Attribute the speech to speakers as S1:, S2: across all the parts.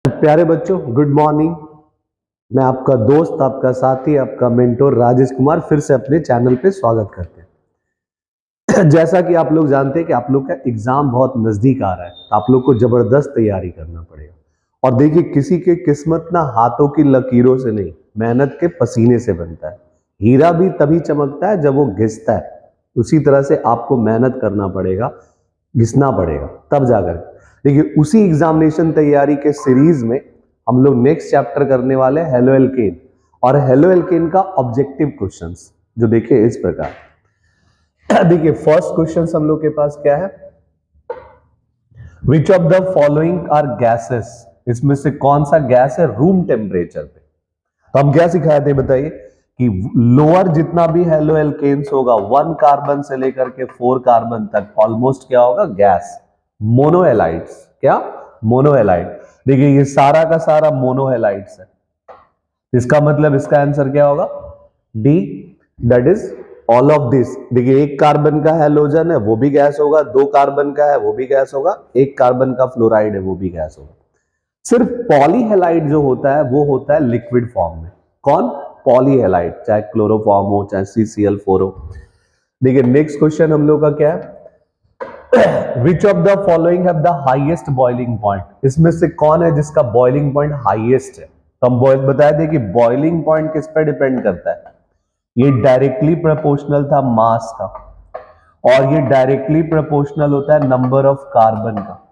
S1: प्यारे बच्चों, good morning. मैं आपका दोस्त, आपका साथी, आपका मेंटोर राजेश कुमार फिर से अपने चैनल पे स्वागत करते हैं। जैसा कि आप लोग जानते हैं कि आप लोग का एग्जाम बहुत नजदीक आ रहा है, तो आप लोग को जबरदस्त तैयारी करना पड़ेगा। और देखिए, किसी के किस्मत ना हाथों की लकीरों से नहीं, मेहनत के पसीने से बनता है। हीरा भी तभी चमकता है जब वो घिसता है। उसी तरह से आपको मेहनत करना पड़ेगा, घिसना पड़ेगा, तब जाकर। देखिए, उसी एग्जामिनेशन तैयारी के सीरीज में हम लोग नेक्स्ट चैप्टर करने वाले हैं हेलो एल्केन। और हेलो एल्केन का ऑब्जेक्टिव क्वेश्चंस जो देखिए इस प्रकार। देखिए, फर्स्ट क्वेश्चन हम लोग के पास क्या है? Which of the following are gases? इसमें से कौन सा गैस है रूम टेम्परेचर पे? तो हम क्या सिखाए थे बताइए कि लोअर जितना भी हेलो एल्केन्स होगा 1 कार्बन से लेकर के 4 कार्बन तक ऑलमोस्ट क्या होगा? गैस, मोनोहेलाइड्स। क्या? मोनोहेलाइड। देखिए, ये सारा का सारा मोनोहेलाइड्स है। इसका मतलब इसका आंसर क्या होगा? D, that is all of this. देखिए, 1 कार्बन का हैलोजन है वो भी गैस होगा, 2 कार्बन का है वो भी गैस होगा, 1 कार्बन का फ्लोराइड है वो भी गैस होगा। सिर्फ पॉलीहेलाइड जो होता है वो होता है लिक्विड फॉर्म में। कौन? पॉलीहेलाइड, चाहे क्लोरोफॉर्म हो चाहे CCl4 हो। देखिए, नेक्स्ट क्वेश्चन हम लोग का क्या है? Which of the following have the highest boiling point? इसमें से कौन है जिसका बॉइलिंग पॉइंट हाईएस्ट है? तो हम बताया थे कि बॉइलिंग पॉइंट किस पे डिपेंड करता है। ये डायरेक्टली प्रोपोर्शनल था मास का, और ये डायरेक्टली प्रोपोर्शनल होता है नंबर ऑफ कार्बन का।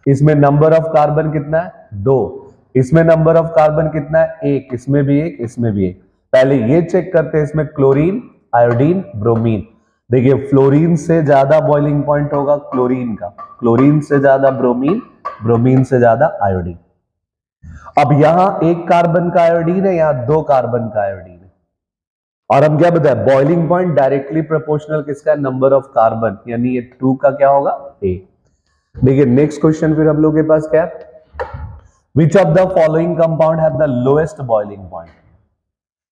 S1: इसमें नंबर ऑफ कार्बन कितना है? 2। इसमें नंबर ऑफ कार्बन कितना है? 1। इसमें भी 1, इसमें भी 1। पहले ये चेक करते हैं, इसमें क्लोरीन, आयोडीन, ब्रोमीन। देखिए, फ्लोरीन से ज्यादा बॉइलिंग पॉइंट होगा क्लोरीन का, क्लोरीन से ज्यादा ब्रोमीन, ब्रोमीन से ज्यादा आयोडीन। अब यहां 1 कार्बन का आयोडीन है, यहां 2 कार्बन का आयोडीन है। और हम क्या बताए? बॉइलिंग पॉइंट डायरेक्टली प्रोपोर्शनल किसका? नंबर ऑफ कार्बन, यानी ये 2 का क्या होगा? ए। देखिए, नेक्स्ट क्वेश्चन फिर हम लोग के पास क्या है? Which of the following compound have the lowest boiling point?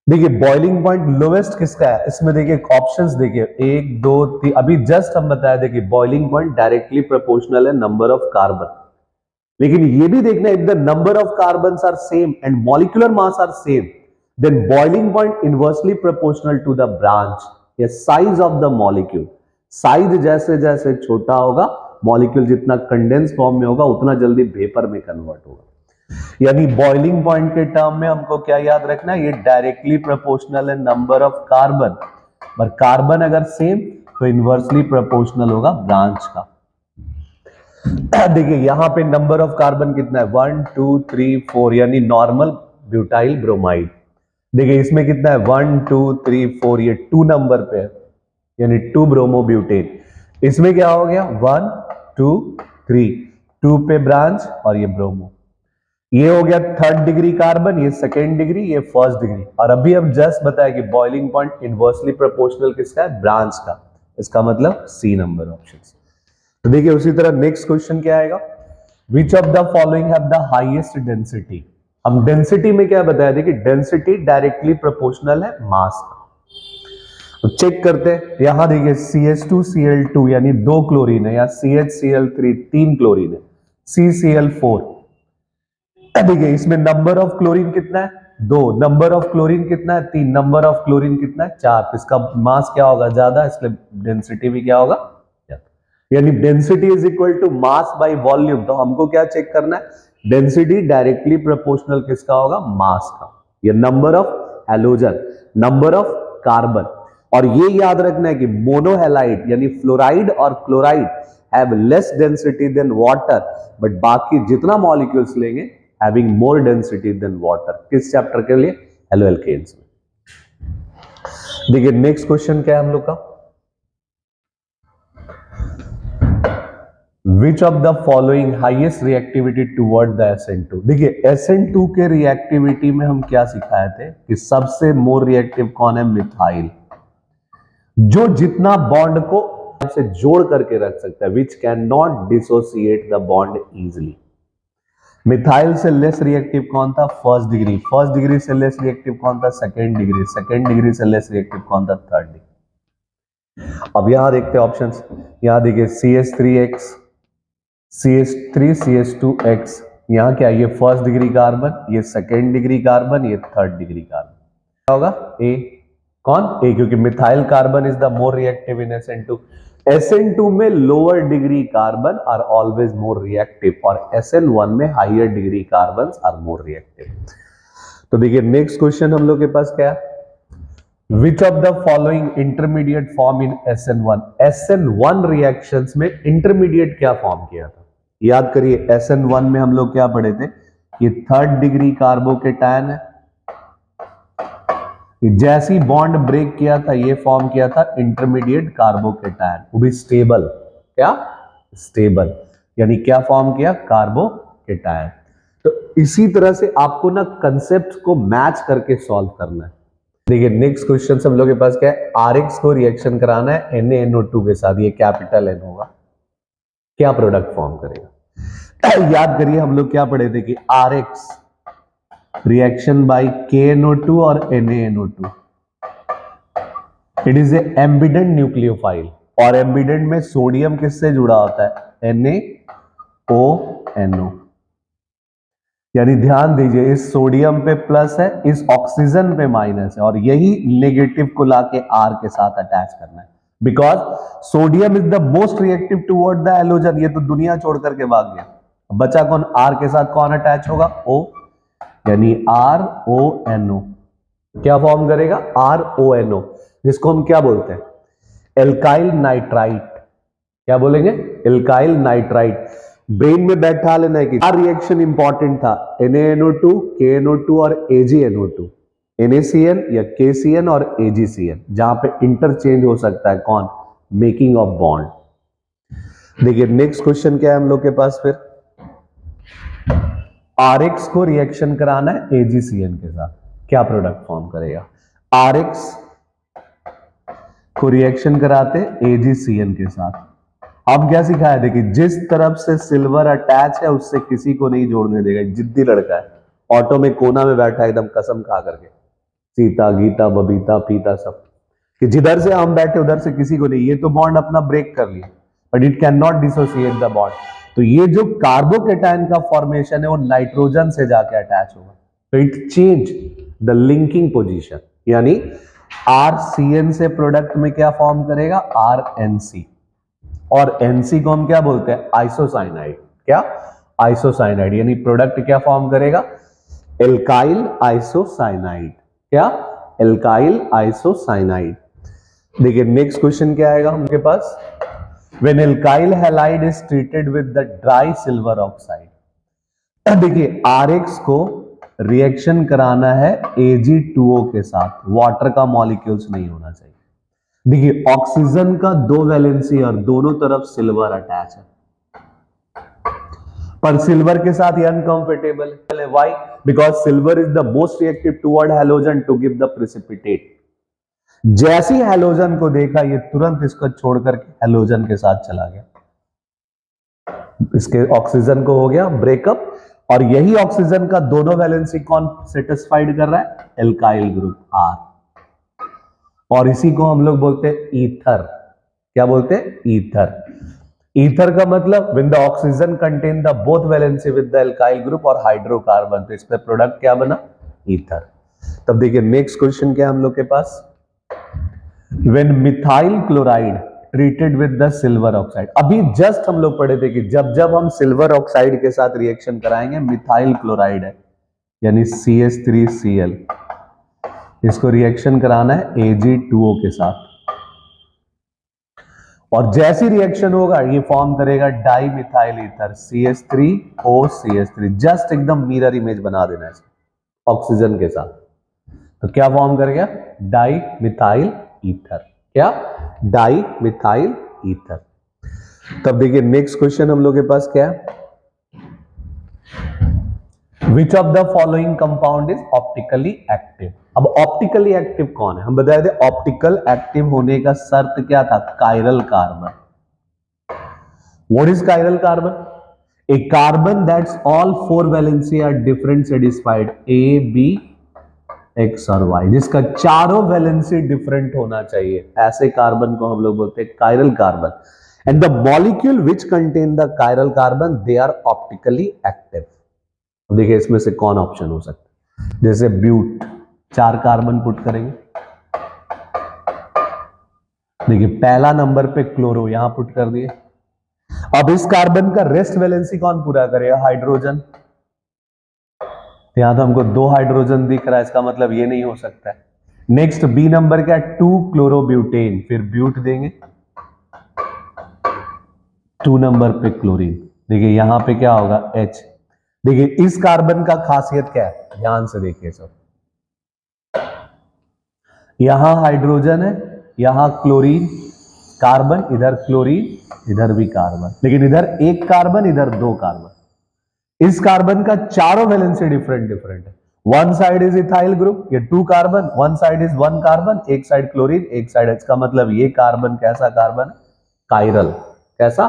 S1: देखिए, बॉइलिंग पॉइंट लोएस्ट किसका है? इसमें देखिए ऑप्शंस, देखिए 1 2 3। अभी जस्ट हम बताया, देखिए बॉइलिंग पॉइंट डायरेक्टली प्रोपोर्शनल है नंबर ऑफ कार्बन। लेकिन ये भी देखना, if the number of carbons are same and molecular mass are same, then boiling point inversely proportional to the branch या size of the molecule. Size जैसे जैसे छोटा होगा, मॉलिक्यूल जितना कंडेंस फॉर्म में होगा उतना जल्दी वेपर में कन्वर्ट होगा। यानी बॉइलिंग पॉइंट के टर्म में हमको क्या याद रखना है? ये डायरेक्टली प्रोपोर्शनल है नंबर ऑफ कार्बन, पर कार्बन अगर सेम तो इनवर्सली प्रोपोर्शनल होगा ब्रांच का। देखिए, यहां पे नंबर ऑफ कार्बन कितना है? 1 2 3 4, यानी नॉर्मल ब्यूटाइल ब्रोमाइड। देखिए, इसमें कितना है? 1 2 3 4, ये 2 नंबर पे है, यानी 2 ब्रोमो ब्यूटेन। इसमें क्या हो गया? 1 2 3, 2 पे ब्रांच और ये ब्रोमो। ये हो गया 3rd डिग्री कार्बन, ये 2nd डिग्री, ये 1st डिग्री। और अभी हम जस्ट बताया कि बॉइलिंग पॉइंट इनवर्सली प्रोपोर्शनल किसका है? ब्रांच का। इसका मतलब सी नंबर ऑप्शन। तो देखिए, उसी तरह नेक्स्ट क्वेश्चन क्या आएगा? विच of the following have the highest density? हम डेंसिटी में क्या बताया? देखिए, डेंसिटी डायरेक्टली प्रोपोर्शनल है मास का। तो चेक करते हैं, यहां देखिए CH2Cl2 यानी 2 क्लोरीन है, या CHCl3 3 क्लोरीन है, CCl4। देखिए, इसमें नंबर ऑफ क्लोरीन कितना है? 2। नंबर ऑफ क्लोरीन कितना है? 3। नंबर ऑफ क्लोरीन कितना है? 4। इसका मास क्या होगा? ज्यादा, इसलिए डेंसिटी भी क्या होगा? यानी density is equal to mass by volume. तो हमको क्या चेक करना है? डेंसिटी डायरेक्टली प्रोपोर्शनल किसका होगा? मास का। ये number of halogen, number of carbon. और ये याद रखना है कि मोनोहेलाइड यानी फ्लोराइड और chloride have less density than water, but बाकी जितना मॉलिक्यूल्स लेंगे having more density than water. किस चैप्टर के लिए? हेलो एल्केन्स में। देखिए, नेक्स्ट क्वेश्चन क्या है हम लोग का? Which of the following highest reactivity toward the SN2? देखिए, SN2 के रिएक्टिविटी में हम क्या सिखाए थे कि सबसे मोर रिएक्टिव कौन है? मिथाइल, जो जितना बॉन्ड को से जोड़ करके रख सकता है, which can not dissociate the bond easily. Methyl से लेस रिएक्टिव कौन था? 1st degree. 1st डिग्री से लेस रिएक्टिव कौन था? 2nd degree. 2nd डिग्री से लेस रिएक्टिव कौन था? 3rd degree. अब यहां देखते हैं ऑप्शंस। यहां देखिए CH3X, CH3 CH2X, यहाँ क्या, ये फर्स्ट डिग्री कार्बन, ये सेकेंड डिग्री कार्बन, ये थर्ड डिग्री कार्बन, क्या होगा, ए। कौन, ए, क्योंकि methyl carbon is the more reactive in SN2। SN2 में lower degree carbon are always more reactive और SN1 में higher degree carbon are more reactive. तो देखिए नेक्स्ट क्वेश्चन हम लोग के पास क्या है, which of the following intermediate form in SN1। SN1 reactions में इंटरमीडिएट क्या फॉर्म किया था, याद करिए SN1 में हम लोग क्या पढ़े थे, ये थर्ड डिग्री कार्बोकेटायन है, जैसी बॉन्ड ब्रेक किया था ये फॉर्म किया था इंटरमीडिएट कार्बोकेटायन, वो भी स्टेबल, क्या स्टेबल, यानी क्या फॉर्म किया, कार्बोकेटायन। तो इसी तरह से आपको ना कंसेप्ट को मैच करके सॉल्व करना है। देखिए नेक्स्ट क्वेश्चन हम लोग के पास क्या है, RX को रिएक्शन कराना है NaNO2 के साथ, ये कैपिटल N होगा, क्या प्रोडक्ट फॉर्म करेगा। याद करिए हम लोग क्या पढ़े थे कि RX रिएक्शन बाय KNO2 और NaNO2, it is a ambient nucleophile, और एम्बिडेंट में सोडियम किससे जुड़ा होता है, NaONO, यानी ध्यान दीजिए इस सोडियम पे प्लस है, इस ऑक्सीजन पे माइनस है, और यही नेगेटिव को लाके R के साथ अटैच करना है, because sodium is the most reactive toward the halogen, ये तो दुनिया छोड़ करके भाग गया, बचा कौन, R के साथ कौन अटैच होगा, O, यानी RONO, क्या फॉर्म करेगा, RONO, जिसको हम क्या बोलते हैं, एल्काइल नाइट्राइट, क्या बोलेंगे, एल्काइल नाइट्राइट। ब्रेन में बैठा लेना है कि रिएक्शन इंपॉर्टेंट था, NaNO2, KNO2 और AgNO2, NaCN या KCN और AgCN, जहां पे इंटरचेंज हो सकता है कौन, मेकिंग ऑफ बॉन्ड। देखिए नेक्स्ट क्वेश्चन क्या है हम लोग के पास, फिर RX को रिएक्शन कराना है AgCN के साथ, क्या प्रोडक्ट फॉर्म करेगा, RX को रिएक्शन कराते AgCN के साथ। अब क्या सिखाया, देखिए जिस तरफ से सिल्वर अटैच है उससे किसी को नहीं जोड़ने देगा, जिद्दी लड़का है, ऑटो में कोना में बैठा है एकदम कसम खा करके, सीता गीता बबीता पीता सब, कि जिधर से हम बैठे उधर से किसी को नहीं, ये तो बॉन्ड अपना ब्रेक कर लिया, but it can not dissociate the bond. तो ये जो कार्बोकेटायन का फॉर्मेशन है वो नाइट्रोजन से जाके अटैच होगा, तो it change the linking position, यानी RCN से प्रोडक्ट में क्या फॉर्म करेगा, RNC, और NC को हम क्या बोलते हैं, आइसोसाइनाइड, क्या आइसोसाइनाइड, यानी प्रोडक्ट क्या फॉर्म करेगा, एल्काइल आइसोसाइनाइड, क्या एल्काइल आइसोसाइनाइड। देखिए नेक्स्ट क्वेश्चन क्या आएगा हमके पास, when alkyl halide is treated with the dry silver oxide. देखिए RX को रिएक्शन कराना है Ag2O के साथ, वाटर का मॉलिक्यूल्स नहीं होना चाहिए। देखिए ऑक्सीजन का दो वैलेंसी और दोनों तरफ सिल्वर अटैच है, पर सिल्वर के साथ ये अनकंफर्टेबल है, why, because silver is the most reactive toward halogen to give the precipitate. जैसी हैलोजन को देखा ये तुरंत इसको छोड़कर हैलोजन के साथ चला गया, इसके ऑक्सीजन को हो गया ब्रेकअप, और यही ऑक्सीजन का दोनों वैलेंसी कौन सेटिस्फाइड कर रहा है, एल्काइल ग्रुप R, और इसी को हम लोग बोलते हैं ईथर, क्या बोलते हैं, ईथर। ईथर का मतलब when the oxygen contain the both valency with the alkyl group और हाइड्रोकार्बन, तो इस पे प्रोडक्ट क्या बना, ईथर। तब देखिए नेक्स्ट क्वेश्चन क्या है हम लोग के पास, when methyl chloride treated with the silver oxide. अभी जस्ट हम लोग पढ़े थे कि जब जब हम सिल्वर ऑक्साइड के साथ रिएक्शन कराएंगे, मिथाइल क्लोराइड है यानी CH3Cl, इसको रिएक्शन कराना है Ag2O के साथ, और जैसी रिएक्शन होगा ये फॉर्म करेगा di methyl ether CH3OCH3, just एकदम मिरर इमेज बना देना है ऑक्सीजन के साथ, तो क्या फॉर्म करेगा, डाई मिथाइल ईथर, क्या डाई मिथाइल ईथर। तब देखिए नेक्स्ट क्वेश्चन हम लोग के पास क्या है, which of the following compound is optically active. अब ऑप्टिकली एक्टिव कौन है, हम बताए थे ऑप्टिकल एक्टिव होने का शर्त क्या था, chiral carbon. What is chiral carbon, a carbon that's all four valency are different satisfied, A B X और Y, जिसका चारों वैलेंसी डिफरेंट होना चाहिए, ऐसे कार्बन को हम लोग बोलते हैं chiral carbon. And the molecule which contain the chiral carbon they are optically active. देखिए इसमें से कौन ऑप्शन हो सकता है, जैसे ब्यूट 4 कार्बन पुट करेंगे, देखिए पहला नंबर पे क्लोरो यहां पुट कर दिए। अब इस कार्बन का रेस्ट वैलेंसी कौन पूरा करेगा, हाइड्रोजन। यहां तो हमको 2 हाइड्रोजन दिख रहा है, इसका मतलब ये नहीं हो सकता है। नेक्स्ट बी नंबर क्या, 2 क्लोरोब्यूटेन, फिर ब्यूट देंगे, 2 नंबर पे क्लोरीन, देखिए यहां पे क्या होगा H। देखिए इस कार्बन का खासियत क्या है, ध्यान से देखिए सब, यहां हाइड्रोजन है, यहां क्लोरीन, कार्बन, इधर क्लोरीन, इधर भी कार्बन, लेकिन इधर एक कार्बन, इधर 2 कार्बन। इस कार्बन का चारों वैलेंसी डिफरेंट डिफरेंट है। One side is ethyl group, ये 2 carbon, one side is 1 carbon, एक साइड क्लोरीन, एक साइड H का मतलब ये कार्बन कैसा कार्बन, कायरल, कैसा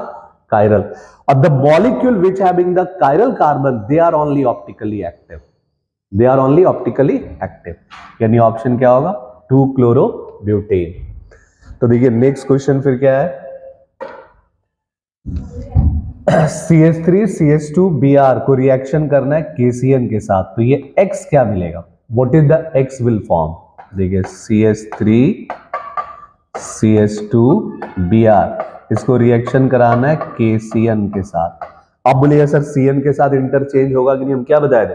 S1: कायरल। और the molecule which having the chiral carbon they are only optically active, they are only optically active, यानी ऑप्शन क्या होगा 2 क्लोरोब्यूटेन। तो देखिए नेक्स्ट क्वेश्चन फिर क्या है, CH3 CH2 Br को रिएक्शन करना है KCN के साथ, तो ये X क्या मिलेगा, what is the X will form, देखिए CH3 CH2 Br इसको रिएक्शन कराना है KCN के साथ। अब बोलिए सर CN के साथ इंटरचेंज होगा कि नहीं, हम क्या बताए थे,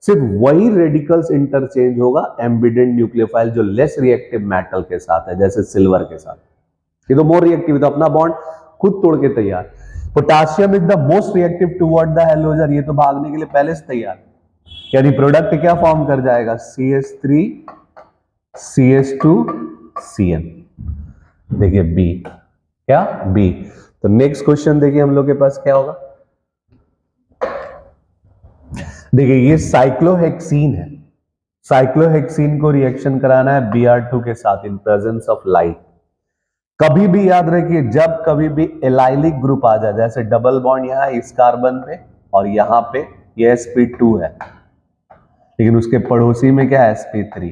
S1: सिर्फ वही रेडिकल्स इंटरचेंज होगा एम्बिडेंट न्यूक्लियोफाइल जो लेस रिएक्टिव मेटल के साथ है, जैसे सिल्वर के साथ, ये तो मोर रिएक्टिव, तो अपना बॉन्ड खुद तोड़ के तैयार। Potassium is the most reactive toward the halogen, ये तो भागने के लिए पहले से तैयार, यानी प्रोडक्ट क्या फॉर्म कर जाएगा CH3 CH2 CN, देखिए बी, क्या बी। तो नेक्स्ट क्वेश्चन देखिए हम लोग के पास क्या होगा, देखिए ये साइक्लोहेक्सीन है, साइक्लोहेक्सीन को रिएक्शन कराना है Br2 के साथ इन प्रेजेंस ऑफ लाइट। कभी भी याद रखिए जब कभी भी एलाइलिक ग्रुप आ जाए, जैसे डबल बॉन्ड यहां इस कार्बन पे और यहां पे ये sp2 है, लेकिन उसके पड़ोसी में क्या है sp3,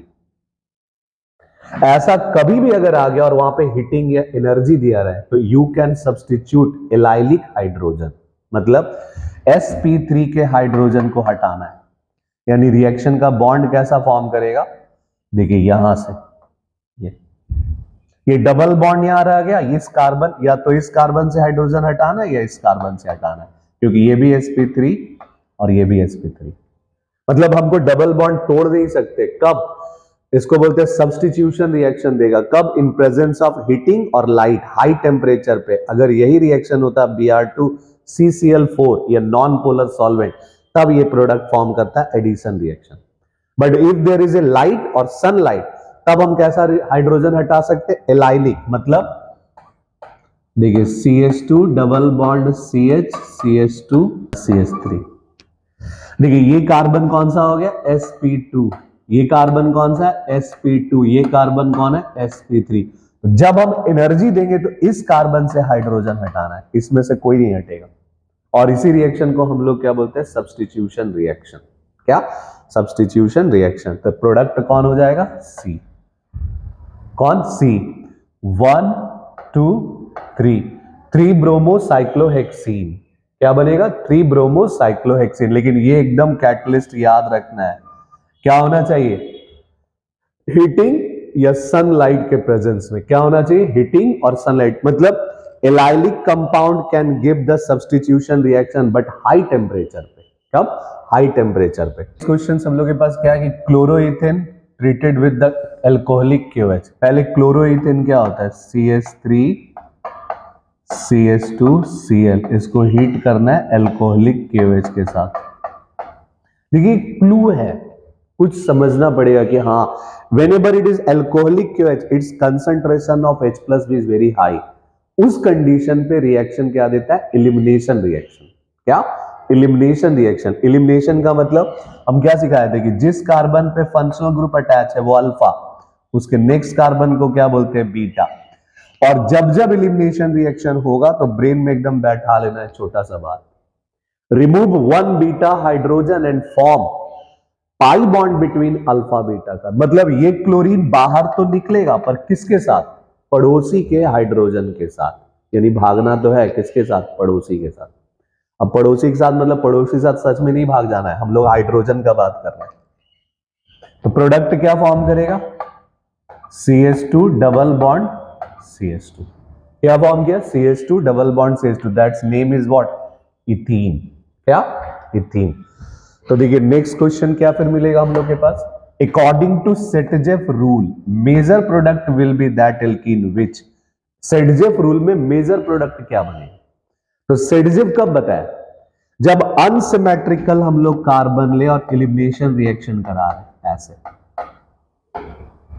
S1: ऐसा कभी भी अगर आ गया और वहां पे हिटिंग या एनर्जी दिया रहा है तो you can substitute allylic hydrogen, मतलब sp3 के हाइड्रोजन को हटाना है, यानी रिएक्शन का बॉन्ड कैसा फॉर्म करेगा, देखिए यहां से ये डबल बॉन्ड यहां रह गया, इस कार्बन या तो इस कार्बन से हाइड्रोजन हटाना है या इस कार्बन से हटाना है, क्योंकि ये भी sp3 और ये भी sp3, मतलब हमको डबल बॉन्ड तोड़ नहीं सकते, कब, इसको बोलते हैं सब्स्टिट्यूशन रिएक्शन देगा, कब, इन प्रेजेंस ऑफ हीटिंग और लाइट हाई टेम्परेचर पे, अगर यही रिएक्शन होता Br2 CCl4 या नॉन पोलर सॉल्वेंट, तब ये प्रोडक्ट फॉर्म करता है addition reaction. But if there is a light और सनलाइट, तब हम कैसा हाइड्रोजन हटा सकते हैं, एलाइलिक, मतलब देखिए CH2 double bond CH CH2 CH3, देखिए ये कार्बन कौन सा हो गया sp2, ये कार्बन कौन सा है sp2, ये कार्बन कौन है sp3। तो जब हम एनर्जी देंगे तो इस कार्बन से हाइड्रोजन हटाना है, इसमें से कोई नहीं हटेगा, और इसी रिएक्शन को हम लोग क्या बोलते हैं, सब्स्टिट्यूशन रिएक्शन, क्या, सब्स्टिट्यूशन रिएक्शन। तो प्रोडक्ट कौन हो जाएगा C, कौन C, 1 2 3 3 ब्रोमो साइक्लोहेक्सीन, क्या बनेगा 3 ब्रोमो साइक्लोहेक्सीन, लेकिन ये एकदम कैटलिस्ट याद रखना है, क्या होना चाहिए, हीटिंग या सनलाइट के प्रेजेंस में, क्या होना चाहिए, हीटिंग और सनलाइट, मतलब allylic compound can give the substitution reaction but high temperature पे, कब, हाई टेम्परेचर पे। क्वेश्चन हम लोग के पास क्या है कि chloroethane treated with the alcoholic QH, पहले क्लोरोइथेन क्या होता है CH3 CH2Cl, इसको हीट करना है एल्कोहलिक KOH के साथ। देखिए क्लू है, कुछ समझना पड़ेगा कि हाँ whenever it is alcoholic KOH its concentration of H plus B is very high, उस कंडीशन पे रिएक्शन क्या देता है, एलिमिनेशन रिएक्शन, क्या, एलिमिनेशन रिएक्शन। एलिमिनेशन का मतलब हम क्या सिखाए थे कि जिस कार्बन पे फंक्शनल ग्रुप अटैच है वो अल्फा, उसके नेक्स्ट कार्बन को क्या बोलते हैं बीटा, और जब जब एलिमिनेशन रिएक्शन होगा तो ब्रेन में एकदम बैठा लेना है छोटा सा बात, remove 1 beta hydrogen and form pi bond between alpha beta का, मतलब ये क्लोरीन बाहर तो निकलेगा पर किसके साथ, पड़ोसी के हाइड्रोजन के साथ, यानी भागना तो है किसके साथ, पड़ोसी के साथ। अब पड़ोसी के साथ मतलब पड़ोसी के साथ सच में नहीं भाग जाना है, हम लोग हाइड्रोजन का बात कर रहे हैं। तो प्रोडक्ट क्या फॉर्म करेगा, CH2 डबल बॉन्ड CH2। क्या फॉर्म किया, CH2 double bond CH2, that's name is what, ethene. क्या, इथीन। तो देखिए नेक्स्ट क्वेश्चन क्या फिर मिलेगा हम लोग के पास, according to Saytzeff rule major product will be that alkene which. Saytzeff rule में मेजर प्रोडक्ट क्या बनेगा, तो सेटजेफ कब बताया, जब अनसिमेट्रिकल हम लोग कार्बन ले और एलिमिनेशन रिएक्शन करा रहे हैं, ऐसे।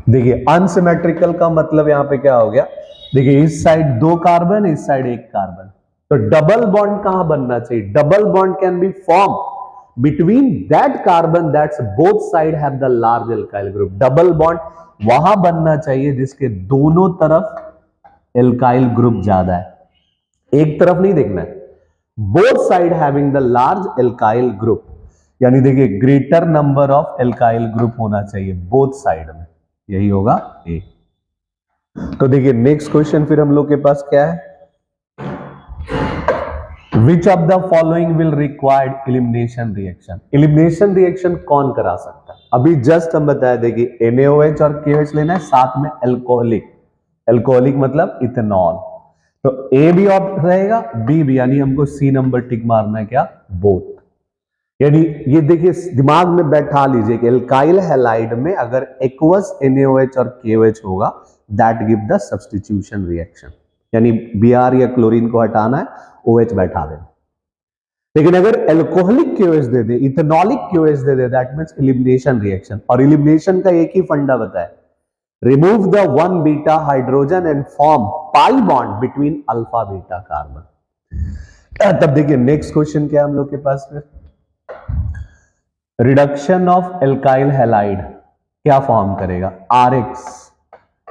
S1: देखिए अनसिमेट्रिकल का मतलब यहां पे क्या हो गया, देखिए इस साइड 2 कार्बन, इस साइड 1 कार्बन, तो डबल बॉन्ड कहां बनना चाहिए, double bond can be form between that carbon that's both side have the large alkyl group. Double bond वहां बनना चाहिए जिसके दोनों तरफ एल्काइल ग्रुप ज्यादा है, एक तरफ नहीं देखना है, both side having the large alkyl group, यानी देखिए greater number of alkyl group होना चाहिए बोथ साइड में, यही होगा ए। तो देखिए नेक्स्ट क्वेश्चन फिर हम लोग के पास क्या है, which of the following will required elimination reaction. Elimination reaction कौन करा सकता है, अभी जस्ट हम बताया, देखिए NaOH और KOH लेना है, साथ में एल्कोहलिक, एल्कोहलिक मतलब इथेनॉल, तो ए भी ऑप्शन रहेगा, बी भी, यानी हमको सी नंबर टिक मारना है, क्या, बोथ। यानी ये देखिए दिमाग में बैठा लीजिए कि एल्काइल हैलाइड में अगर एक्वस NaOH और KOH होगा that give the substitution reaction, यानी Br या क्लोरीन को हटाना है, OH बैठा देना। लेकिन अगर alcoholic KOH they they, ethanolic KOH they they, that means elimination reaction. और एलिमिनेशन का एक ही फंडा बताया, remove the 1 beta hydrogen and form pi bond between alpha beta carbon. तब देखिए नेक्स्ट क्वेश्चन क्या है हम लोग के पास में, रिडक्शन ऑफ एल्काइल हैलाइड क्या फॉर्म करेगा, RX।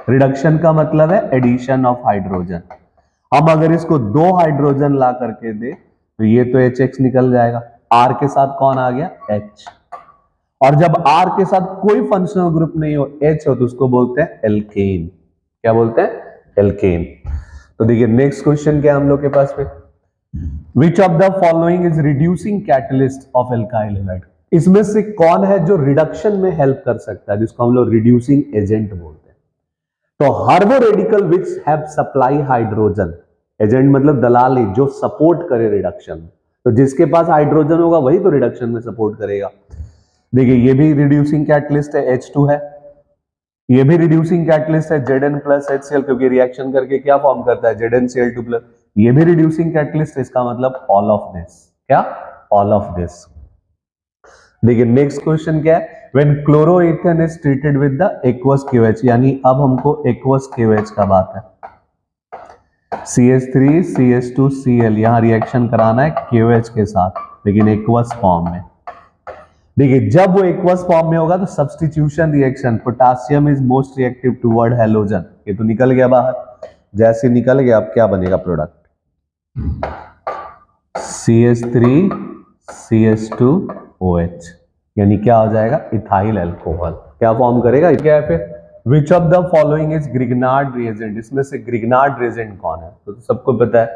S1: रिडक्शन का मतलब है एडिशन ऑफ हाइड्रोजन। हम अगर इसको 2 हाइड्रोजन ला करके दे तो ये तो HX निकल जाएगा, R के साथ कौन आ गया, H, और जब R के साथ कोई फंक्शनल ग्रुप नहीं हो, H हो, तो उसको बोलते हैं एल्केन। क्या बोलते हैं, एल्केन। तो देखिए नेक्स्ट क्वेश्चन क्या हम लोग के पास में, विच of the following is reducing catalyst of alkyl halide. इसमें से कौन है जो रिडक्शन में हेल्प कर सकता है, जिसको हम लोग रिड्यूसिंग एजेंट बोलते हैं। तो हर वो radical which have supply hydrogen, agent मतलब दलाली, जो सपोर्ट करे रिडक्शन, तो जिसके पास हाइड्रोजन होगा वही तो रिडक्शन में सपोर्ट करेगा। देखिए ये भी रिड्यूसिंग कैटलिस्ट है, H2 है, ये भी रिड्यूसिंग कैटलिस्ट है Zn प्लस HCl, क्योंकि रिएक्शन करके क्या फॉर्म करता है, ZnCl2 प्लस, ये भी रिड्यूसिंग कैटलिस्ट, इसका मतलब ऑल ऑफ दिस, क्या, ऑल ऑफ दिस। देखिए नेक्स्ट क्वेश्चन क्या है, when chloroethane is treated with the aqueous KOH, यानी अब हमको एक्वस KOH का बात है, CH3 CH2 Cl, यहां रिएक्शन कराना है KOH के साथ, लेकिन एक्वस फॉर्म में। देखिए जब वो एक्वस फॉर्म में होगा तो substitution reaction, potassium is most reactive toward halogen, ये तो निकल गया बाहर, जैसे निकल गया अब क्या बनेगा प्रोडक्ट, CH3 CH2OH, यानी क्या हो जाएगा, इथाइल अल्कोहल। क्या फॉर्म करेगा, क्या है फिर, विच of the following is Grignard reagent, इसमें से ग्रिग्नार्ड रिएजेंट कौन है, तो सबको पता है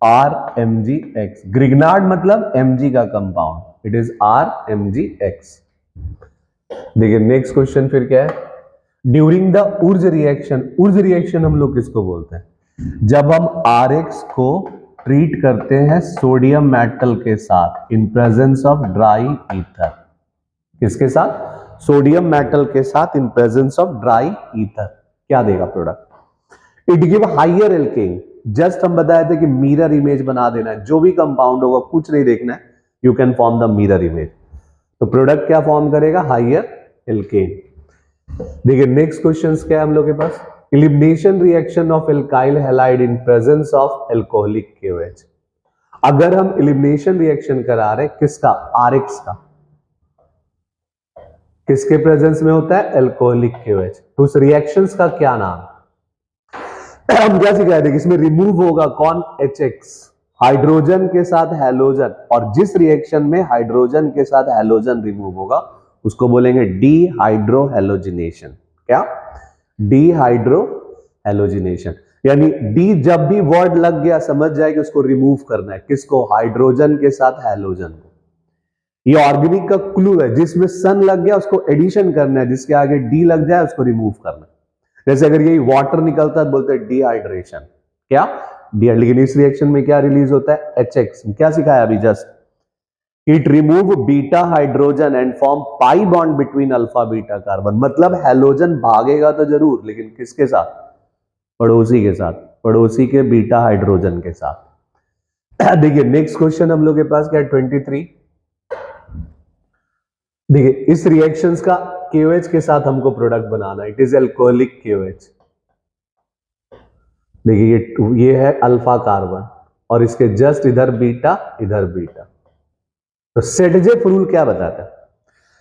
S1: RMgX। ग्रिग्नार्ड मतलब Mg का कंपाउंड, इट इज RMgX। देखिए नेक्स्ट क्वेश्चन फिर क्या है, during the Urja reaction, Urja reaction हम लोग किसको बोलते हैं, जब हम RX को ट्रीट करते हैं सोडियम मेटल के साथ in presence of dry ether, किसके साथ, सोडियम मेटल के साथ in presence of dry ether, क्या देगा product, it give higher alkane. Just हम बताए थे कि मिरर इमेज बना देना है, जो भी कंपाउंड होगा कुछ नहीं देखना है, you can form the mirror image, तो प्रोडक्ट क्या फॉर्म करेगा, हाइयर एल्केन। देखिए नेक्स्ट क्वेश्चन क्या है हम लोग के पास, elimination reaction of alkyl halide in presence of alcoholic KOH। अगर हम एलिमिनेशन रिएक्शन करा रहे किसका, RX का, किसके प्रेजेंस में होता है, एल्कोहलिक KOH, तो उस रिएक्शंस का क्या नाम, हम क्या सिखाए थे, इसमें रिमूव होगा कौन, HX, हाइड्रोजन के साथ हैलोजन, और जिस रिएक्शन में हाइड्रोजन के साथ हैलोजन रिमूव होगा उसको बोलेंगे डीहाइड्रोहैलोजिनेशन। क्या, डीहाइड्रोहैलोजिनेशन। यानी डी जब भी वर्ड लग गया समझ जाए कि उसको रिमूव करना है, किसको, हाइड्रोजन के साथ हैलोजन को। ये ऑर्गेनिक का क्लू है, जिसमें सन लग गया उसको एडिशन करना है, जिसके आगे डी लग जाए उसको रिमूव करना है। जैसे अगर यही वाटर निकलता है बोलते हैं डिहाइड्रेशन, क्या डी, लेकिन इस रिएक्शन में क्या रिलीज होता है, HX। क्या सिखाया अभी just, it remove beta hydrogen and form pi bond between alpha beta carbon. मतलब हैलोजन भागेगा तो जरूर, लेकिन किसके साथ, पड़ोसी के साथ, पड़ोसी के बीटा हाइड्रोजन के साथ। देखिए नेक्स्ट क्वेश्चन हम लोग के पास क्या है, 23। देखिए इस रिएक्शंस का KOH के साथ हमको प्रोडक्ट बनाना है, इट इज एल्कोहलिक KOH। देखिए ये है अल्फा कार्बन और इसके जस्ट इधर बीटा, इधर बीटा। तो सेटजेफ रूल क्या बताता है,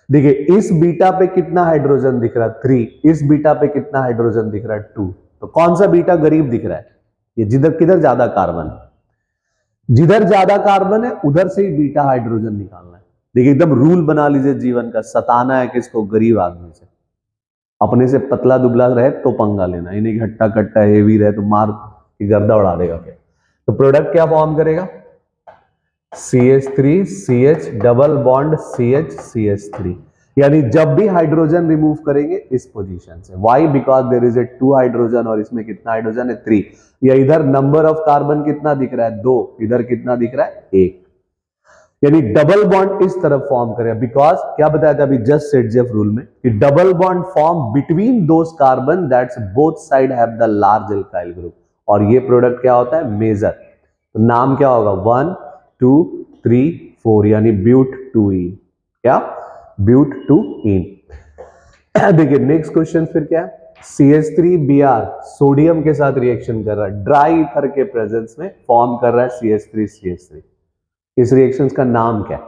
S1: देखिए इस बीटा पे कितना हाइड्रोजन दिख रहा है, 3, इस बीटा पे कितना हाइड्रोजन दिख रहा है, 2। तो कौन सा बीटा गरीब दिख रहा है, ये जिधर किधर ज्यादा कार्बन है, जिधर ज्यादा कार्बन है उधर से ही बीटा हाइड्रोजन निकालना है। देखिए एकदम रूल बना लीजिए जीवन का, सताना है किसको, गरीब आदमी से। अपने से पतला दुबला रहे तो पंगा लेना, इन्हें हट्टा कट्टा हेवी रहे तो मार की गर्दा उड़ा देगा फिर। तो प्रोडक्ट क्या फॉर्म करेगा, CH3 CH double bond CH CH3। यानी जब भी हाइड्रोजन रिमूव करेंगे इस पोजीशन से, why, because there is a 2 hydrogen और इसमें कितना हाइड्रोजन है, 3। या इधर नंबर ऑफ कार्बन कितना दिख रहा है, 2, इधर कितना दिख रहा है, 1। यानी डबल बॉन्ड इस तरफ फॉर्म करेगा, बिकॉज क्या बताया था अभी जस्ट सेटजेफ रूल में कि double bond form between those carbon that's both side have the large alkyl group. और ये प्रोडक्ट क्या होता है, मेजर। तो नाम क्या होगा, 1 2 3 4, यानी ब्यूट 2ईन। क्या, ब्यूट 2ईन। देखिए नेक्स्ट क्वेश्चन फिर क्या है, CH3Br सोडियम के साथ रिएक्शन कर रहा है, ड्राई ईथर के प्रेजेंस में फॉर्म कर रहा है CH3CH3। इस रिएक्शन का नाम क्या है,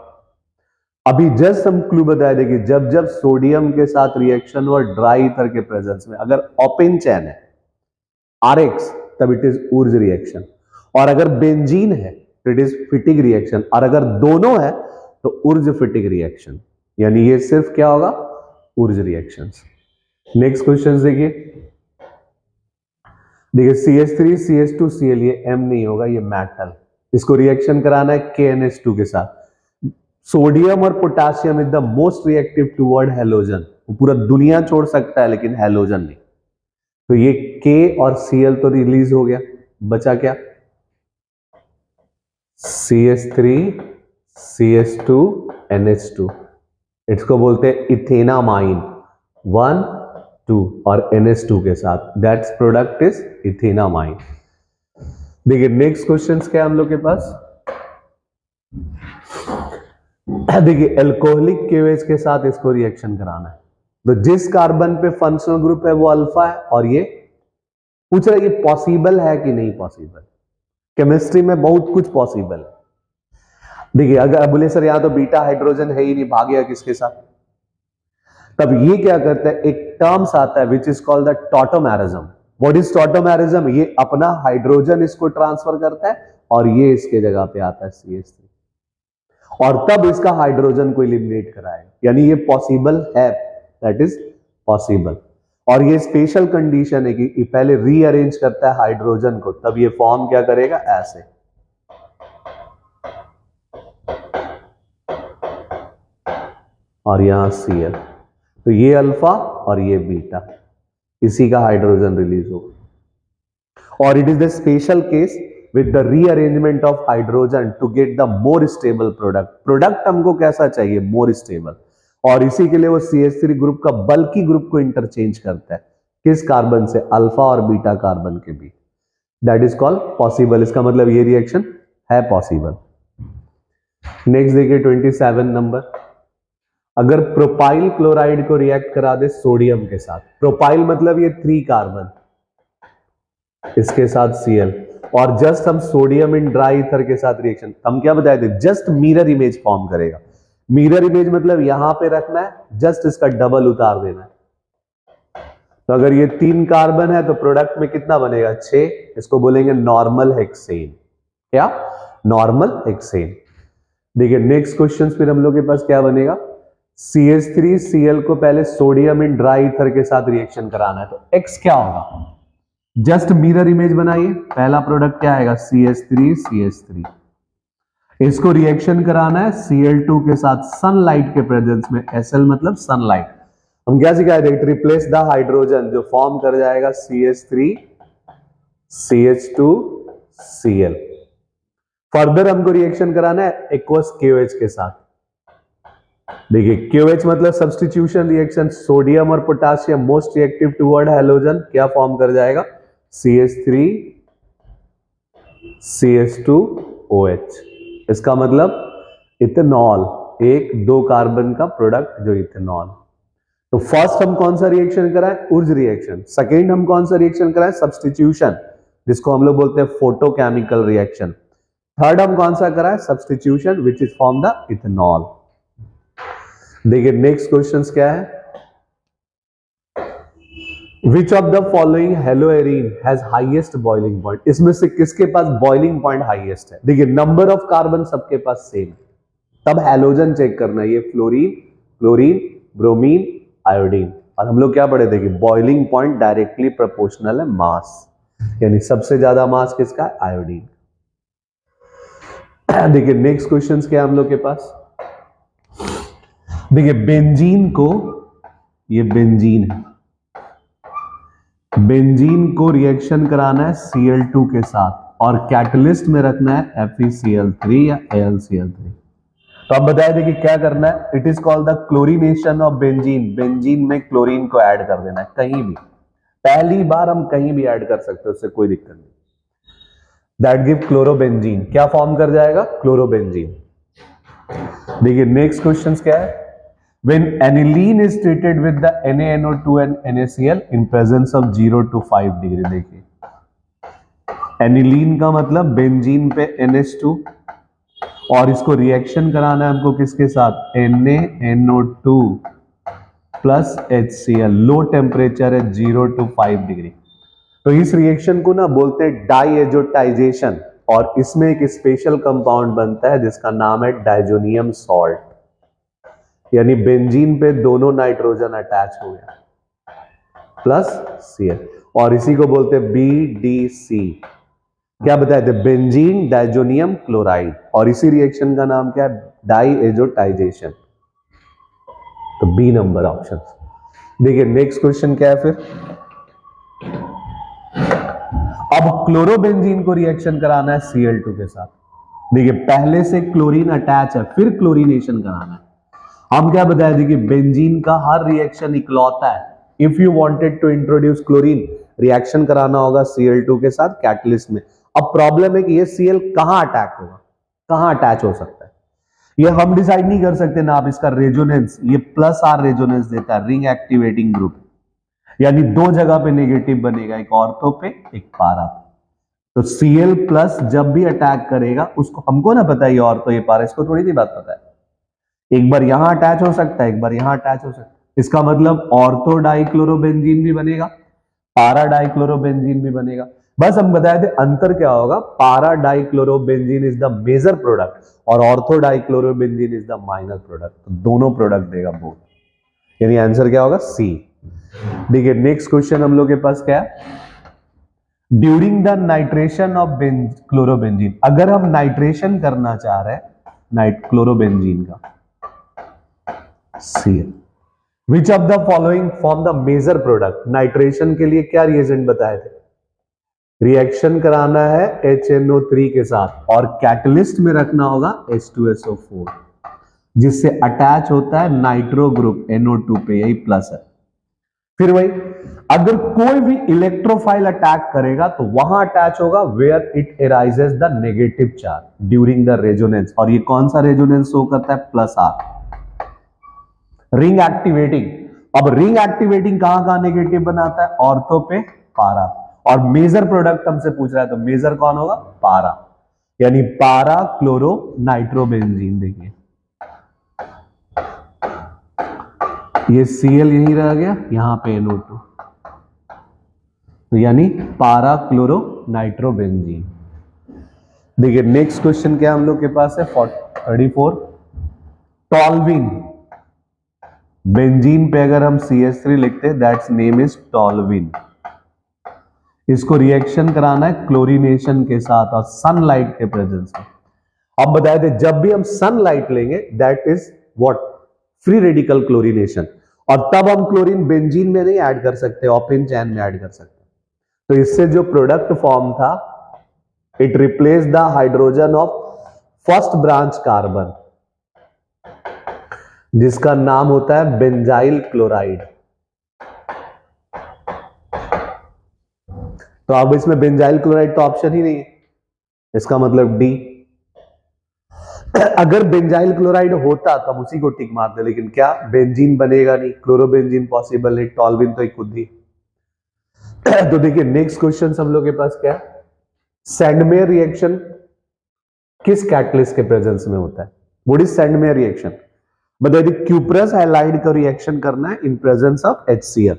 S1: अभी जस्ट हम क्लू बताया, देखिए जब जब सोडियम के साथ रिएक्शन और ड्राई ईथर के प्रेजेंस में अगर ओपन चैन है RX तब इट इज ऊर्ज रिएक्शन, और अगर बेंजीन है तो इट इज फिटिक रिएक्शन, और अगर दोनों है तो ऊर्ज फिटिक रिएक्शन। यानी ये सिर्फ क्या होगा, ऊर्ज रिएक्शंस। नेक्स्ट क्वेश्चन देखिए, देखिए CH3 CH2 Cl, ये M नहीं होगा, ये मेटल। इसको रिएक्शन कराना है KNH2 के साथ। सोडियम और potassium is the most reactive toward halogen, वो पूरा दुनिया छोड़ सकता है लेकिन हैलोजन नहीं। तो ये K और Cl तो रिलीज हो गया, बचा क्या, CH3 CH2 NH2। इसको बोलते हैं इथेनामाइन, 1 2 और NH2 के साथ, दैट्स प्रोडक्ट इज इथेनामाइन। देखिए नेक्स्ट क्वेश्चन क्या है हम लोग के पास, देखिए एल्कोहलिक KOH के साथ इसको रिएक्शन कराना है। तो जिस कार्बन पे फंक्शनल ग्रुप है वो अल्फा है, और ये पूछ रहा है ये पॉसिबल है कि नहीं पॉसिबल। केमिस्ट्री में बहुत कुछ पॉसिबल है। देखिए अगर बोले सर यहां तो बीटा हाइड्रोजन है ही नहीं, भागेगा किसके साथ, तब ये क्या करता है, एक टर्म्स आता है which is called the tautomerism. What is tautomerism, ये अपना हाइड्रोजन इसको ट्रांसफर करता है और ये इसके जगह पे आता है CH3, और तब इसका हाइड्रोजन को एलिमिनेट कराएगा। यानी ये पॉसिबल है, दैट इज पॉसिबल। और ये स्पेशल कंडीशन है कि पहले रीअरेंज करता है हाइड्रोजन को, तब ये फॉर्म क्या करेगा, ऐसे। और यहां Cl, तो ये अल्फा और ये बीटा, इसी का हाइड्रोजन रिलीज होगा। और it is the special case with the rearrangement of hydrogen to get the more stable product। Product हमको कैसा चाहिए, more stable, और इसी के लिए वो CH3 ग्रुप का बल्कि ग्रुप को इंटरचेंज करता है, किस कार्बन से, अल्फा और बीटा कार्बन के बीच, दैट इज कॉल्ड पॉसिबल। इसका मतलब ये रिएक्शन है पॉसिबल। नेक्स्ट देखिए 27 नंबर, अगर प्रोपाइल क्लोराइड को रिएक्ट करा दे सोडियम के साथ, प्रोपाइल मतलब ये 3 कार्बन, इसके साथ Cl, और जस्ट हम सोडियम इन ड्राई ईथर के साथ रिएक्शन, हम क्या बताए थे, जस्ट मिरर इमेज फॉर्म करेगा। मिरर इमेज मतलब यहां पे रखना है, जस्ट इसका डबल उतार देना है। तो अगर ये 3 कार्बन है तो प्रोडक्ट में कितना बनेगा, 6। इसको बोलेंगे नॉर्मल हेक्सेन। क्या, नॉर्मल हेक्सेन। देखिए नेक्स्ट क्वेश्चन फिर हम लोग के पास क्या बनेगा, CH3Cl को पहले सोडियम इन ड्राई ईथर के साथ रिएक्शन कराना है, तो X क्या होगा, जस्ट मिरर इमेज बनाइए। पहला प्रोडक्ट क्या आएगा, CH3CH3। इसको रिएक्शन कराना है Cl2 के साथ सनलाइट के प्रेजेंस में। Sl मतलब सनलाइट। हम क्या सिखाए थे, रिप्लेस द हाइड्रोजन, जो फॉर्म कर जाएगा CH3CH2Cl। फर्दर हमको रिएक्शन कराना है एक्वस KOH के साथ। देखिए KOH मतलब सब्स्टिट्यूशन रिएक्शन, सोडियम और potassium most reactive toward halogen, क्या फॉर्म कर जाएगा, CH3CH2OH। इसका मतलब इथेनॉल, एक 2 कार्बन का प्रोडक्ट जो इथेनॉल। तो फर्स्ट हम कौन सा रिएक्शन कराएं, उर्ज रिएक्शन। सेकेंड हम कौन सा रिएक्शन कराएं, सब्स्टिट्यूशन, जिसको हम लोग बोलते हैं फोटोकेमिकल रिएक्शन। थर्ड हम कौन सा कराएं, substitution which is form the ethanol. देखिए नेक्स्ट क्वेश्चन क्या है, which of the following haloarene has highest boiling point. इसमें से किसके पास बॉइलिंग पॉइंट हाईएस्ट है। देखिए नंबर ऑफ कार्बन सबके पास सेम, तब हैलोजन चेक करना है। ये फ्लोरीन, क्लोरीन, ब्रोमीन, आयोडीन। और हम लोग क्या पढ़े थे कि बॉइलिंग पॉइंट डायरेक्टली प्रोपोर्शनल है मास, यानी सबसे ज्यादा मास किसका है, आयोडीन। देखिए नेक्स्ट क्वेश्चन क्या है हम लोग के पास। देखिए बेंजीन को, ये बेंजीन है, बेंजीन को रिएक्शन कराना है Cl2 के साथ और कैटलिस्ट में रखना है FeCl3 या AlCl3। तो अब बताया देखिए क्या करना है, it is called the chlorination of benzene. Benzene में क्लोरीन को ऐड कर देना है कहीं भी, पहली बार हम कहीं भी ऐड कर सकते हैं, उससे कोई दिक्कत नहीं। दैट गिव क्लोरोबेंजीन, क्या फॉर्म कर जाएगा, क्लोरोबेंजीन। देखिए नेक्स्ट क्वेश्चन क्या है, when aniline is treated with the NaNO2 and NaCl in presence of 0 to 5 degree. देखिए एनिलीन का मतलब बेंजीन पे NH2, और इसको रिएक्शन कराना है हमको किसके साथ, NaNO2 plus HCl। Low temperature है 0 to 5 डिग्री। तो इस रिएक्शन को ना बोलते हैं डाइएजोटाइजेशन, और इसमें एक स्पेशल कंपाउंड बनता है जिसका नाम है डाइजोनियम सॉल्ट, यानी बेंजीन पे दोनों नाइट्रोजन अटैच हो गया प्लस Cl, और इसी को बोलते हैं BDC। क्या बताए थे, बेंजीन डाइजोनियम क्लोराइड, और इसी रिएक्शन का नाम क्या है, डाइएजोटाइजेशन। तो बी नंबर ऑप्शन। देखिए नेक्स्ट क्वेश्चन क्या है फिर, अब क्लोरोबेंजीन को रिएक्शन कराना है Cl2 के साथ। देखिए पहले से क्लोरीन अटैच है, फिर क्लोरीनेशन कराना है। हम क्या बताया थे कि बेंजीन का हर रिएक्शन इकलौता है, if you wanted to introduce chlorine, reaction कराना होगा Cl2 के साथ कैटलिस्ट में। अब प्रॉब्लम है कि ये Cl कहां अटैक होगा, कहां अटैच हो सकता है, ये हम डिसाइड नहीं कर सकते ना। आप इसका रेजोनेंस, ये प्लस आर रेजोनेंस देता है, रिंग एक्टिवेटिंग ग्रुप, यानी दो जगह पे नेगेटिव बनेगा, एक ऑर्थो पे एक पारा पे। तो Cl प्लस जब भी अटैक करेगा, उसको हमको ना पता है ये ऑर्थो ये पारा, इसको थोड़ी सी बात पता है। एक बार यहां अटैच हो सकता है, एक बार यहां अटैच हो सकता है। इसका मतलब ऑर्थो डाइक्लोरोबेंजीन भी बनेगा, पारा डाइक्लोरोबेंजीन भी बनेगा। बस हम बताए थे अंतर क्या होगा, para dichlorobenzene is the major product और ortho dichlorobenzene is the minor product. तो दोनों प्रोडक्ट देगा बोथ, यानी आंसर क्या होगा, सी। देखिए नेक्स्ट क्वेश्चन हम लोग के पास क्या है, during the nitration of chlorobenzene, अगर हम नाइट्रेशन करना चाह रहे हैं क्लोरोबेंजीन का, C. Which of the following form the major product. Nitration के लिए क्या रिएजेंट बताए थे, रिएक्शन कराना है HNO3 के साथ और कैटलिस्ट में रखना होगा H2SO4, जिससे अटैच होता है नाइट्रो ग्रुप NO2 पे, यही प्लस है। फिर वही, अगर कोई भी इलेक्ट्रोफाइल अटैक करेगा तो वहां अटैच होगा where it arises the negative charge during the resonance, और ये कौन सा रेजोनेंस शो करता है, प्लस आर, रिंग एक्टिवेटिंग। अब रिंग एक्टिवेटिंग कहां कहां नेगेटिव बनाता है, ऑर्थो पे, पारा। और मेजर प्रोडक्ट हमसे पूछ रहा है, तो मेजर कौन होगा, पारा, यानी पारा क्लोरो नाइट्रोबेंजीन। देखिए ये Cl यही रह गया, यहां पे NO2, तो यानी पारा क्लोरो नाइट्रोबेंजीन। देखिए नेक्स्ट क्वेश्चन क्या हम लोग के पास है, 34, टॉल्विन। बेंजीन पे अगर हम CH3 लिखते हैं, दैट्स नेम इज टॉल्विन। इसको रिएक्शन कराना है क्लोरीनेशन के साथ और सनलाइट के प्रेजेंस में। अब बताए थे जब भी हम सनलाइट लेंगे that is what, free radical chlorination, और तब हम क्लोरीन बेंजीन में नहीं ऐड कर सकते, ओपेन चैन में ऐड कर सकते। तो इससे जो प्रोडक्ट फॉर्म था, it replace the hydrogen of first branch carbon, जिसका नाम होता है बेंजाइल क्लोराइड। तो अब इसमें बेंजाइल क्लोराइड तो ऑप्शन ही नहीं है, इसका मतलब डी। अगर बेंजाइल क्लोराइड होता तो हम उसी को टिक मारते, लेकिन क्या बेंजीन बनेगा नहीं, क्लोरोबेंजीन पॉसिबल है, टॉल्विन तो एक खुद ही। तो देखिए नेक्स्ट क्वेश्चन हम लोग के पास क्या है, सैंडमेयर रिएक्शन किस कैटलिस्ट के प्रेजेंस में होता है? What is Sandmeyer reaction? बताइए, क्यूप्रस हैलाइड का रिएक्शन करना है इन प्रेजेंस ऑफ HCl,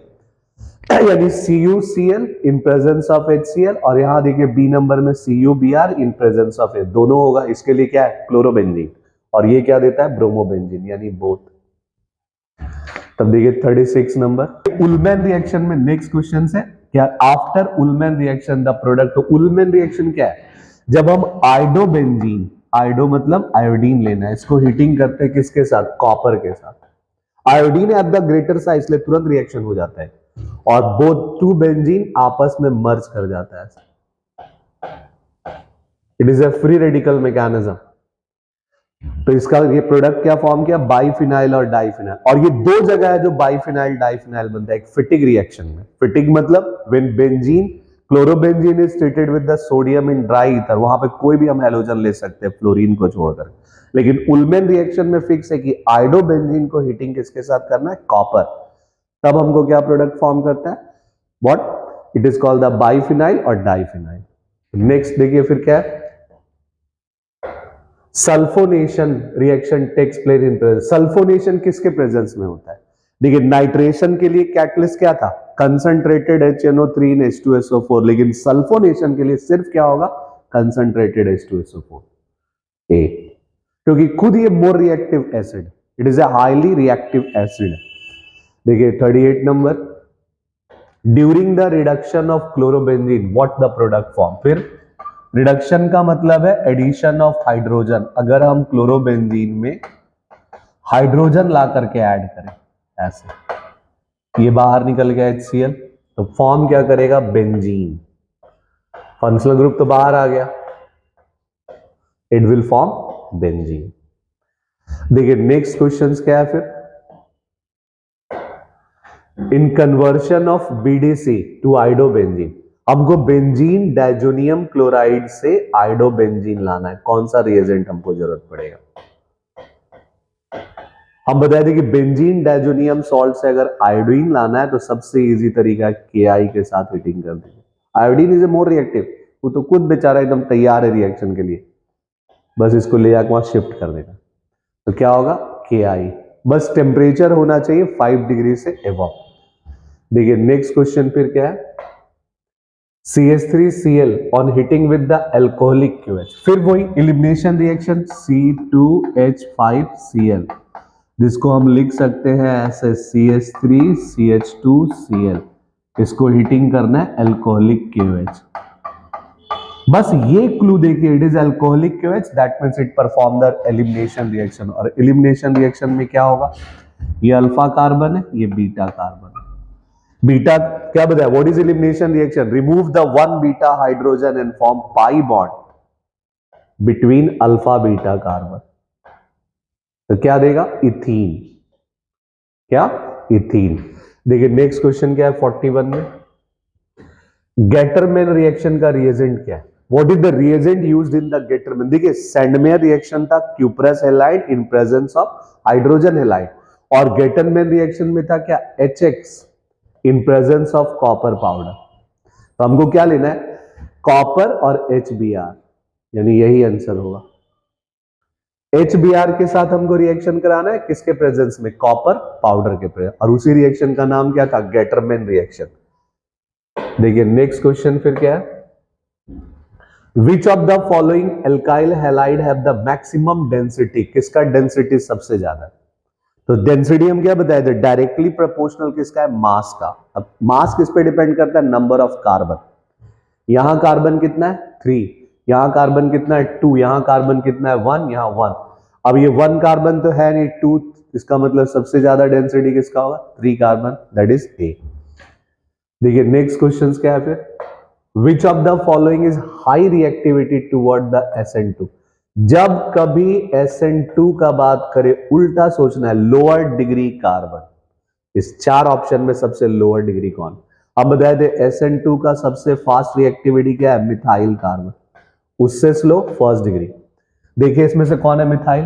S1: यानी CuCl in presence of HCl, और यहां देखिए बी नंबर में CuBr in presence of H, दोनों होगा। इसके लिए क्या है, क्लोरोबेंजीन, और ये क्या देता है, ब्रोमोबेंजीन, यानी बोथ। तब देखिए 36 नंबर उल्मैन रिएक्शन में नेक्स्ट क्वेश्चन है क्या, after Ullman reaction the product. तो उल्मैन रिएक्शन क्या है, जब हम आयोडोबेंजीन, आयोडो मतलब आयोडीन लेना है, इसको हीटिंग करते हैं किसके साथ, कॉपर के साथ। Iodine at the greater size, इसलिए तुरंत रिएक्शन हो जाता है और बोथ टू बेंजीन आपस में मर्ज कर जाता है। It is a free radical mechanism. तो इसका ये प्रोडक्ट क्या फॉर्म किया, बाइफिनाइल और डाइफिनाइल, और ये दो जगह है जो बाइफिनाइल डाइफिनाइल बनता है, एक फिटिक रिएक्शन में। फिटिक मतलब when benzene chlorobenzene is treated with the sodium in dry ether, वहां पे कोई भी हम हैलोजन ले सकते हैं फ्लोरीन को छोड़कर। लेकिन उल्मेन रिएक्शन में फिक्स है कि आयोडोबेंजीन को हीटिंग किसके साथ करना है, कॉपर, तब हमको क्या प्रोडक्ट फॉर्म करता है, what, it is called the biphenyl और डाइफिनाइल। नेक्स्ट देखिए फिर क्या है, sulphonation reaction takes place in presence. Sulphonation किसके प्रेजेंस में होता है? देखिए नाइट्रेशन के लिए कैटलिस्ट क्या था, कंसंट्रेटेड HNO3 इन H2SO4, लेकिन सल्फोनेशन के लिए सिर्फ क्या होगा, कंसंट्रेटेड H2SO4 ए, क्योंकि खुद ये more reactive acid, it is a highly reactive acid. देखिए 38 number, during the reduction of chlorobenzene what the product form. फिर रिडक्शन का मतलब है एडिशन ऑफ हाइड्रोजन, अगर हम क्लोरोबेंजीन में हाइड्रोजन ला करके ऐड करें, ऐसे ये बाहर निकल गया HCl, तो फॉर्म क्या करेगा, बेंजीन, फंक्शनल ग्रुप तो बाहर आ गया, इट विल फॉर्म बेंजीन। देखिए नेक्स्ट क्वेश्चन क्या है फिर, in conversion of BDC to iodobenzene, हमको बेंजीन डाइजोनियम क्लोराइड से आयोडोबेंजीन लाना है, कौन सा रिएजेंट हमको जरूरत पड़ेगा? हम बता दें कि बेंजीन डाइजोनियम सॉल्ट से अगर आयोडीन लाना है तो सबसे इजी तरीका है KI के साथ हीटिंग कर दीजिए। Iodine is a more reactive, वो तो खुद बेचारा एकदम तैयार है रिएक्शन के लिए, बस इसको ले जाकर वहां शिफ्ट कर देना। तो क्या होगा, KI, बस टेम्परेचर होना चाहिए 5 डिग्री से एबव। देखिए नेक्स्ट क्वेश्चन फिर क्या है, CH3Cl on hitting with the alcoholic QH, फिर वही एलिमिनेशन रिएक्शन C2H5Cl, जिसको हम लिख सकते हैं ऐसे CH3CH2Cl, इसको हीटिंग करना है अल्कोहलिक QH। बस ये क्लू देखिए, it is alcoholic QH, that means it perform the elimination reaction, और एलिमिनेशन रिएक्शन में क्या होगा, ये अल्फा कार्बन है, ये बीटा कार्बन है। बीटा क्या बताया, what is elimination reaction, remove the one beta hydrogen and form pi bond between alpha beta carbon, तो क्या देगा, इथीन, क्या, इथीन। देखिए नेक्स्ट क्वेश्चन क्या है 41 में, गेटरमैन रिएक्शन का रिएजेंट क्या है, what is the reagent used in the Gattermann. देखिए सैंडमेयर रिएक्शन था cuprous halide in presence of hydrogen halide, और गेटरमैन रिएक्शन में था क्या, HX in presence of copper powder. तो हमको क्या लेना है, कॉपर और HBr, यानी यही आंसर होगा। HBr के साथ हमको रिएक्शन कराना है किसके प्रेजेंस में, कॉपर पाउडर के प्रेजेंस, और उसी रिएक्शन का नाम क्या था, गेटरमैन रिएक्शन। देखिए नेक्स्ट क्वेश्चन फिर क्या है, which of the following alkyl halide have the maximum density, किसका डेंसिटी सबसे ज्यादा है। तो डेंसिटी हम क्या बताए थे, डायरेक्टली प्रोपोर्शनल किसका है, मास का। अब मास किस पे डिपेंड करता है, नंबर ऑफ कार्बन। यहां कार्बन कितना है 3, यहां कार्बन कितना है 2, यहां कार्बन कितना है 1, यहां 1। अब ये 1 कार्बन तो है नहीं 2, इसका मतलब सबसे ज्यादा डेंसिटी किसका होगा 3 कार्बन, दैट इज ए। देखिए नेक्स्ट क्वेश्चन क्या है फिर, विच of the following is high reactivity toward the SN2। जब कभी SN2 का बात करें उल्टा सोचना है, लोअर डिग्री कार्बन। इस 4 ऑप्शन में सबसे लोअर डिग्री कौन। अब बताए थे SN2 का सबसे फास्ट रिएक्टिविटी क्या है, मिथाइल कार्बन, उससे स्लो फर्स्ट डिग्री। देखिए इसमें से कौन है मिथाइल,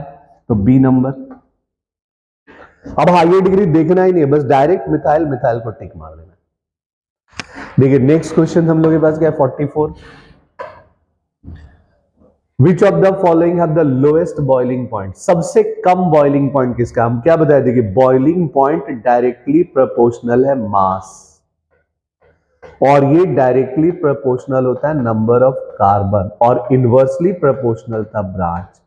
S1: तो बी नंबर। अब हाइयर डिग्री देखना ही नहीं है, बस डायरेक्ट मिथाइल, मिथाइल को टिक मार देना। देखिए नेक्स्ट क्वेश्चन हम लोग के पास क्या है 44, विच of the following have the lowest boiling point. सबसे कम बॉइलिंग पॉइंट किसका, हम क्या बताए थे कि बॉइलिंग पॉइंट डायरेक्टली प्रोपोर्शनल है मास, और ये डायरेक्टली प्रोपोर्शनल होता है नंबर ऑफ कार्बन, और इनवर्सली प्रोपोर्शनल था ब्रांच।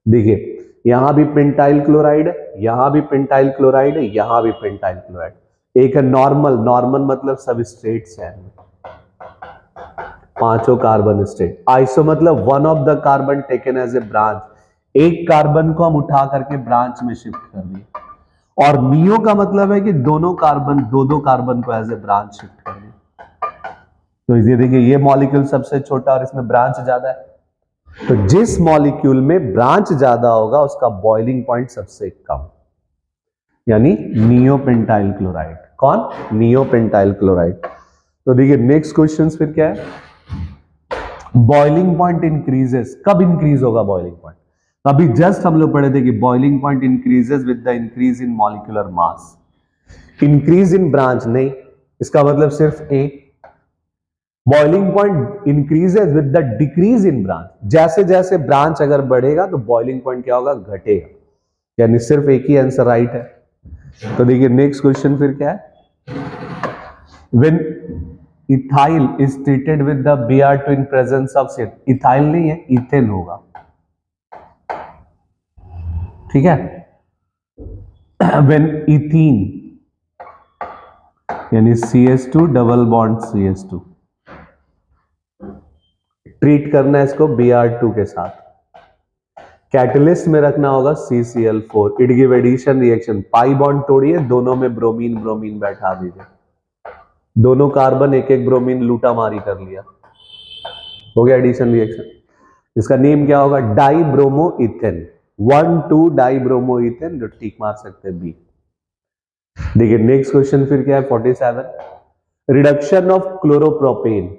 S1: देखिए यहां भी पेंटाइल क्लोराइड है, यहां भी पेंटाइल क्लोराइड है, यहां भी पेंटाइल क्लोराइड। एक है नॉर्मल, नॉर्मल मतलब सब स्टेट्स है, पांचों कार्बन स्टेट। आइसो मतलब one of the carbon taken as a branch, एक कार्बन को हम उठा करके ब्रांच में शिफ्ट कर दिए। और नियो का मतलब है कि दोनों कार्बन, दो दो कार्बन को एज ए ब्रांच शिफ्ट कर दिया। तो ये देखिए ये मॉलिक्यूल सबसे छोटा और इसमें ब्रांच ज्यादा है, तो जिस मॉलिक्यूल में ब्रांच ज्यादा होगा उसका बॉइलिंग पॉइंट सबसे कम, यानी नियोपेंटाइल क्लोराइड। कौन, नियोपेंटाइल क्लोराइड। तो देखिए नेक्स्ट क्वेश्चन फिर क्या है, बॉइलिंग पॉइंट इंक्रीजेस, कब इंक्रीज होगा बॉइलिंग पॉइंट। अभी जस्ट हम लोग पढ़े थे कि boiling point increases with the increase in molecular mass, increase in branch नहीं, इसका मतलब सिर्फ A. Boiling point increases with the decrease in branch, जैसे जैसे ब्रांच अगर बढ़ेगा तो बॉइलिंग पॉइंट क्या होगा, घटेगा, यानी सिर्फ एक ही आंसर राइट है। तो देखिए नेक्स्ट क्वेश्चन फिर क्या है, when ethyl is treated with the Br2 in presence of CH, ethyl नहीं है इथेन होगा, ठीक है। व्हेन इथीन यानी CH2 double bond CH2, treat करना है इसको Br2 के साथ, कैटलिस्ट में रखना होगा CCl4, it give addition reaction, pi bond तोड़िए, दोनों में ब्रोमीन ब्रोमीन बैठा दीजिए, दोनों कार्बन एक एक ब्रोमीन लूटा मारी कर लिया, हो गया एडिशन रिएक्शन। इसका नेम क्या होगा, die bromo ethane, 1,2 die bromo ethane, जो टिक मार सकते हैं बी। देखिए नेक्स्ट क्वेश्चन फिर क्या है 47, रिडक्शन ऑफ क्लोरोप्रोपेन।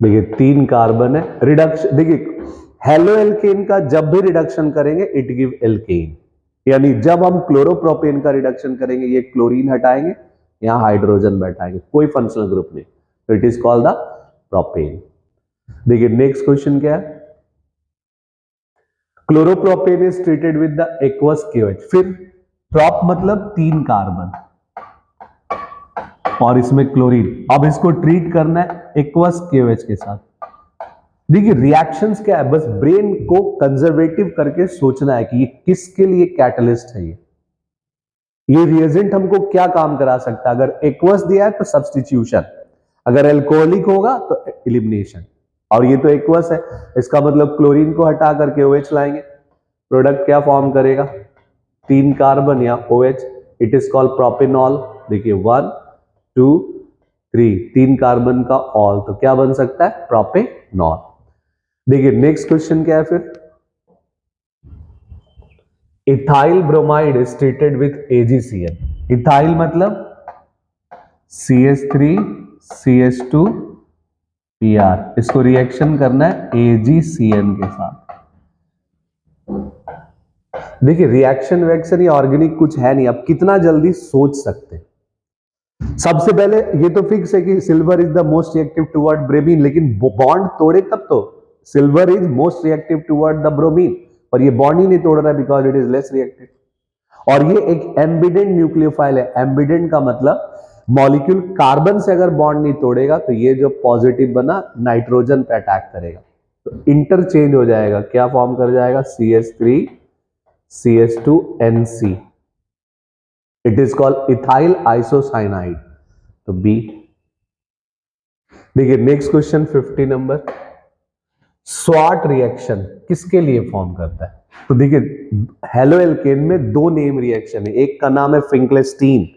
S1: देखिए 3 कार्बन है, रिडक्शन देखिए हेलो एल्केन का जब भी रिडक्शन करेंगे इट गिव एल्केन, यानी जब हम क्लोरोप्रोपेन का रिडक्शन करेंगे ये क्लोरीन हटाएंगे, यहां हाइड्रोजन बैठाएंगे, कोई फंक्शनल ग्रुप नहीं, तो it is called the propane. देखिए नेक्स्ट क्वेश्चन क्या है, chloropropane is treated with the aqueous KOH, फिर प्रोप मतलब 3 कार्बन और इसमें क्लोरीन, अब इसको ट्रीट करना है एक्वस KOH के साथ। देखिए रिएक्शंस क्या है, बस ब्रेन को कंजर्वेटिव करके सोचना है कि ये किसके लिए कैटलिस्ट है, ये रिएजेंट हमको क्या काम करा सकता है। अगर एक्वस दिया है तो सब्स्टिट्यूशन, अगर एल्कोहलिक होगा तो एलिमिनेशन, और ये तो एक्वस है, इसका मतलब क्लोरीन को हटा करके OH लाएंगे, प्रोडक्ट क्या फॉर्म करेगा, 3 कार्बन या OH, it is called propanol. देखिए 1 2 3, 3 कार्बन का ऑल, तो क्या बन सकता है, प्रोपेनॉल। देखिए नेक्स्ट क्वेश्चन क्या है फिर, ethyl bromide is treated with AgCl, ethyl मतलब CH3 CH2 Pr, इसको रिएक्शन करना है AgCN के साथ। देखिए रिएक्शन वैक्शन या ऑर्गेनिक कुछ है नहीं, अब कितना जल्दी सोच सकते हैं। सबसे पहले ये तो फिक्स है कि silver is the most reactive toward bromine, लेकिन बॉन्ड तोड़े तब तो, silver is most reactive toward the bromine, और ये बॉन्ड ही नहीं तोड़ रहा है because it is less reactive. और ये एक एम्बिडेंट न्यूक्लियोफाइल है, एम्बिडेंट का मतलब मॉलिक्यूल कार्बन से अगर बॉन्ड नहीं तोड़ेगा तो ये जो पॉजिटिव बना नाइट्रोजन पे अटैक करेगा, तो इंटरचेंज हो जाएगा, क्या फॉर्म कर जाएगा, CH3 CH2 NC, it is called ethyl isocyanide. तो बी। देखिए नेक्स्ट क्वेश्चन 50 नंबर, स्वाट रिएक्शन किसके लिए फॉर्म करता है? तो देखिए हेलो एल्केन में दो नेम रिएक्शन है, एक का नाम है फिंक्लेस्टीन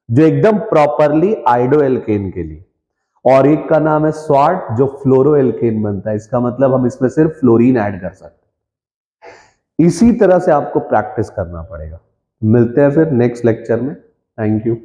S1: जो एकदम प्रॉपरली आइडो एल्केन के लिए, और एक का नाम है स्वाट जो फ्लोरो एल्केन बनता है। इसका मतलब हम इसमें सिर्फ फ्लोरीन ऐड कर सकते हैं। इसी तरह से आपको प्रैक्टिस करना पड़ेगा। मिलते हैं फिर नेक्स्ट लेक्चर में। Thank you.